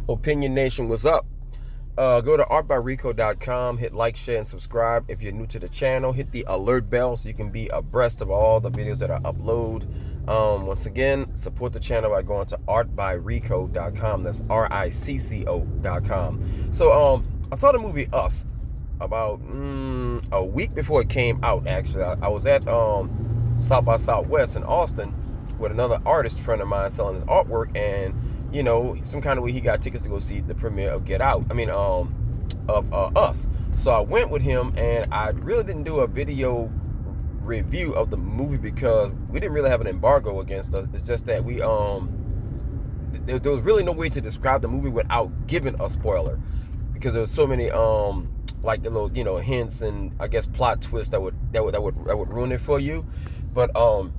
Opinion Nation, what's up? Go to artbyrico.com, hit like, share, and subscribe. If you're new to the channel, hit the alert bell so you can be abreast of all the videos that I upload. Once again, support the channel by going to artbyrico.com. That's RICCO.com. So I saw the movie Us about a week before it came out. Actually, I was at South by Southwest in Austin with another artist friend of mine selling his artwork, and you know, some kind of way he got tickets to go see the premiere of Get Out. Of Us. So I went with him, and I really didn't do a video review of the movie because we didn't really have an embargo against us. It's just that we there was really no way to describe the movie without giving a spoiler, because there was so many like the little hints and I guess plot twists that would ruin it for you. But I'm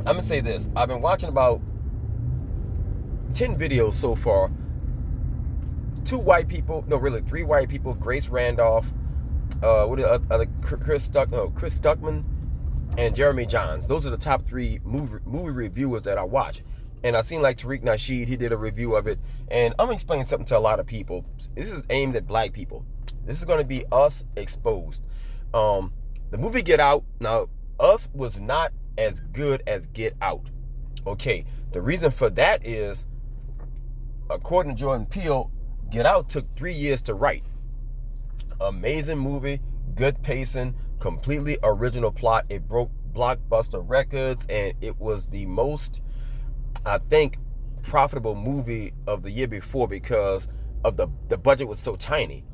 gonna say this: I've been watching about 10 videos so far. 3 white people, Grace Randolph, Chris Stuckman, and Jeremy Johns. Those are the top 3 movie reviewers that I watch. And I seen like Tariq Nasheed, he did a review of it. And I'm gonna explain something to a lot of people. This is aimed at black people. This is gonna be Us exposed. The movie Get Out, now Us was not as good as Get Out. Okay, the reason for that is, according to Jordan Peele, Get Out took 3 years to write. Amazing movie, good pacing, completely original plot. It broke blockbuster records, and it was the most, I think, profitable movie of the year before because of the budget was so tiny.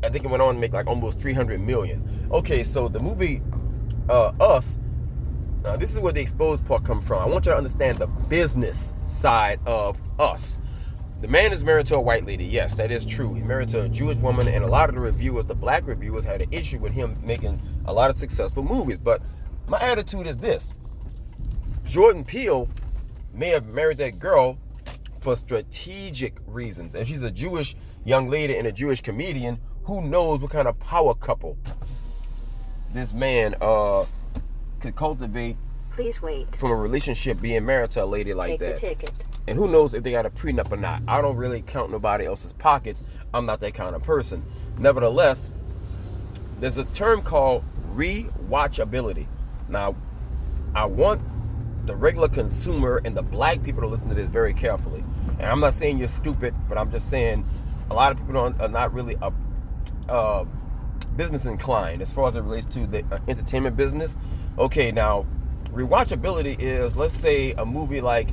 I think it went on to make like almost 300 million. Okay, so the movie Us, now this is where the exposed part comes from. I want you to understand the business side of Us. The man is married to a white lady. Yes, that is true. He's married to a Jewish woman, and a lot of the reviewers, the black reviewers, had an issue with him making a lot of successful movies. But my attitude is this: Jordan Peele may have married that girl for strategic reasons. And she's a Jewish young lady and a Jewish comedian. Who knows what kind of power couple this man could cultivate. Please wait. From a relationship, being married to a lady like that. Take the ticket. And who knows if they got a prenup or not. I don't really count nobody else's pockets. I'm not that kind of person. Nevertheless, there's a term called rewatchability. Now, I want the regular consumer and the black people to listen to this very carefully. And I'm not saying you're stupid, but I'm just saying a lot of people are not really business inclined as far as it relates to the entertainment business. Okay, now, rewatchability is, let's say, a movie like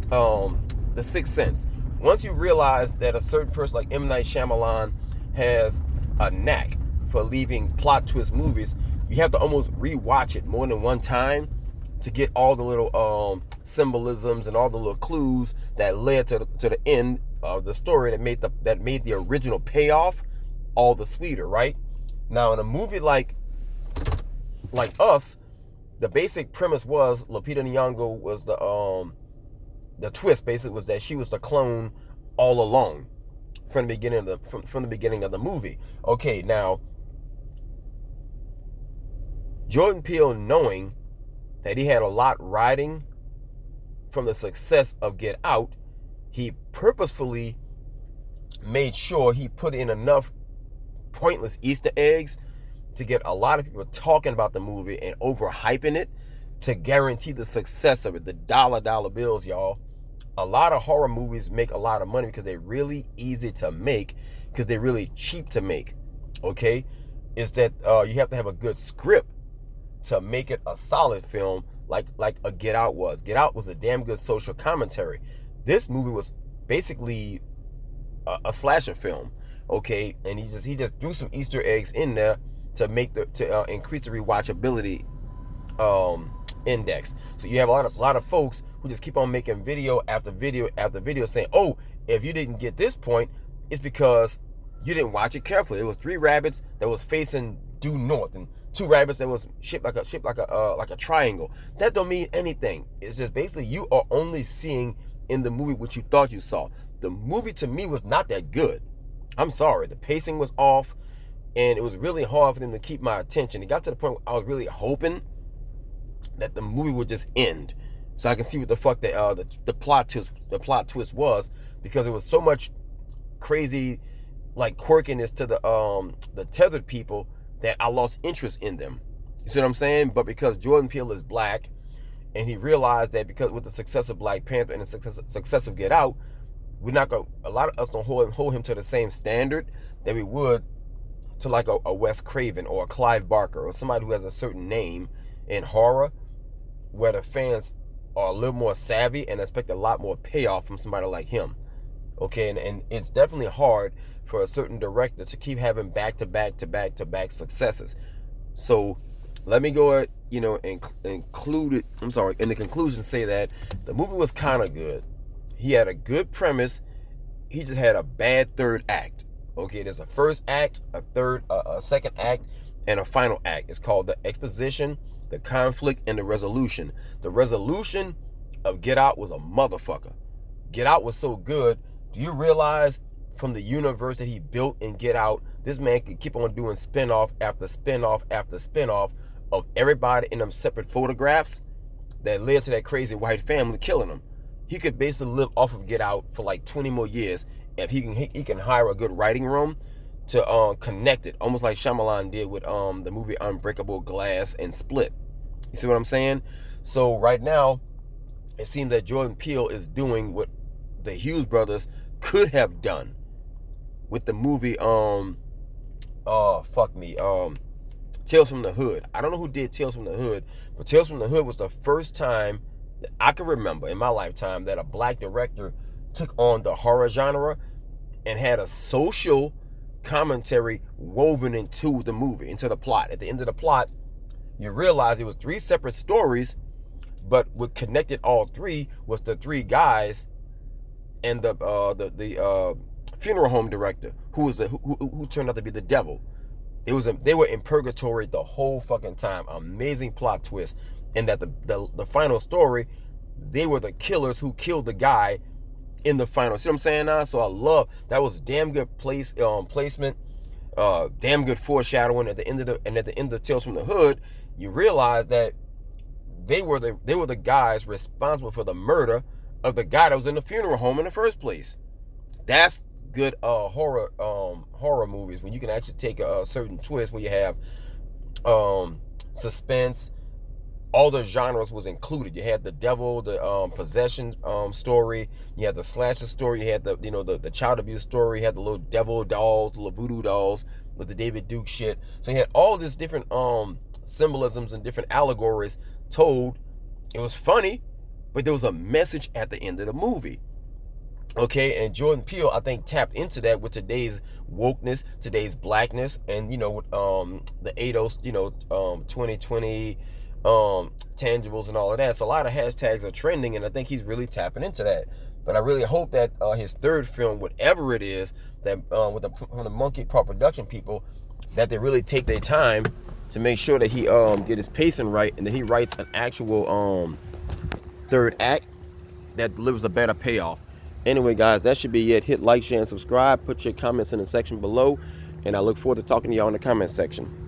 The Sixth Sense. Once you realize that a certain person like M. Night Shyamalan has a knack for leaving plot twist movies, you have to almost rewatch it more than one time to get all the little symbolisms and all the little clues that led to the end of the story that made the original payoff all the sweeter, right? Now, in a movie like Us, the basic premise was Lupita Nyong'o was the twist basically was that she was the clone all along from the beginning of the movie. Okay, now Jordan Peele, knowing that he had a lot riding from the success of Get Out, he purposefully made sure he put in enough pointless Easter eggs to get a lot of people talking about the movie and overhyping it to guarantee the success of it. The dollar bills, y'all. A lot of horror movies make a lot of money because they're really easy to make, because they're really cheap to make. Okay? Is that you have to have a good script to make it a solid film like a Get Out was. Get Out was a damn good social commentary. This movie was basically a slasher film. Okay? And he just threw some Easter eggs in there to increase the rewatchability index. So you have a lot of folks who just keep on making video after video after video saying, oh, if you didn't get this point, it's because you didn't watch it carefully. It was 3 rabbits that was facing due north and 2 rabbits that was shaped like a triangle. That don't mean anything. It's just basically you are only seeing in the movie what you thought you saw. The movie to me was not that good. I'm sorry. The pacing was off, and it was really hard for them to keep my attention. It got to the point where I was really hoping that the movie would just end, so I can see what the fuck the plot twist was, because it was so much crazy like quirkiness to the tethered people that I lost interest in them. You see what I'm saying? But because Jordan Peele is black, and he realized that because with the success of Black Panther and the success of Get Out, we're not gonna, a lot of us don't hold him to the same standard that we would to like a Wes Craven or a Clive Barker or somebody who has a certain name in horror, where the fans are a little more savvy and expect a lot more payoff from somebody like him. Okay, and it's definitely hard for a certain director to keep having back-to-back successes. So let me go ahead, include it. I'm sorry, in the conclusion, say that the movie was kind of good. He had a good premise. He just had a bad third act. Okay, there's a first act, a second act, and a final act. It's called the exposition, the conflict, and the resolution. The resolution of Get Out was a motherfucker. Get Out was so good. Do you realize from the universe that he built in Get Out, this man could keep on doing spinoff after spinoff after spinoff of everybody in them separate photographs that led to that crazy white family killing him. He could basically live off of Get Out for like 20 more years if he can hire a good writing room to connect it, almost like Shyamalan did with the movie Unbreakable Glass and Split. You see what I'm saying? So right now, it seems that Jordan Peele is doing what the Hughes brothers could have done with the movie Tales from the Hood. I don't know who did Tales from the Hood, but Tales from the Hood was the first time that I can remember in my lifetime that a black director took on the horror genre and had a social commentary woven into the movie, into the plot. At the end of the plot, you realize it was 3 separate stories, but what connected all 3 was the 3 guys and the funeral home director who turned out to be the devil. They were in purgatory the whole fucking time. Amazing plot twist. And that the final story, they were the killers who killed the guy in the final. See what I'm saying now? So I love that. Was damn good placement, damn good foreshadowing at the end of Tales from the Hood. You realize that they were the guys responsible for the murder of the guy that was in the funeral home in the first place. That's good horror movies, when you can actually take a certain twist where you have suspense. All the genres was included. You had the devil, the possession story. You had the slasher story. You had the child abuse story. You had the little devil dolls, the little voodoo dolls with the David Duke shit. So you had all these different symbolisms and different allegories told. It was funny, but there was a message at the end of the movie. Okay, and Jordan Peele, I think, tapped into that with today's wokeness, today's blackness, and with the ADOS, 2020 tangibles and all of that. So a lot of hashtags are trending, and I think he's really tapping into that. But I really hope that his third film, whatever it is, that from the Monkey Paw production people, that they really take their time to make sure that he get his pacing right, and that he writes an actual third act that delivers a better payoff. Anyway, guys, that should be it. Hit like, share, and subscribe. Put your comments in the section below, and I look forward to talking to y'all in the comment section.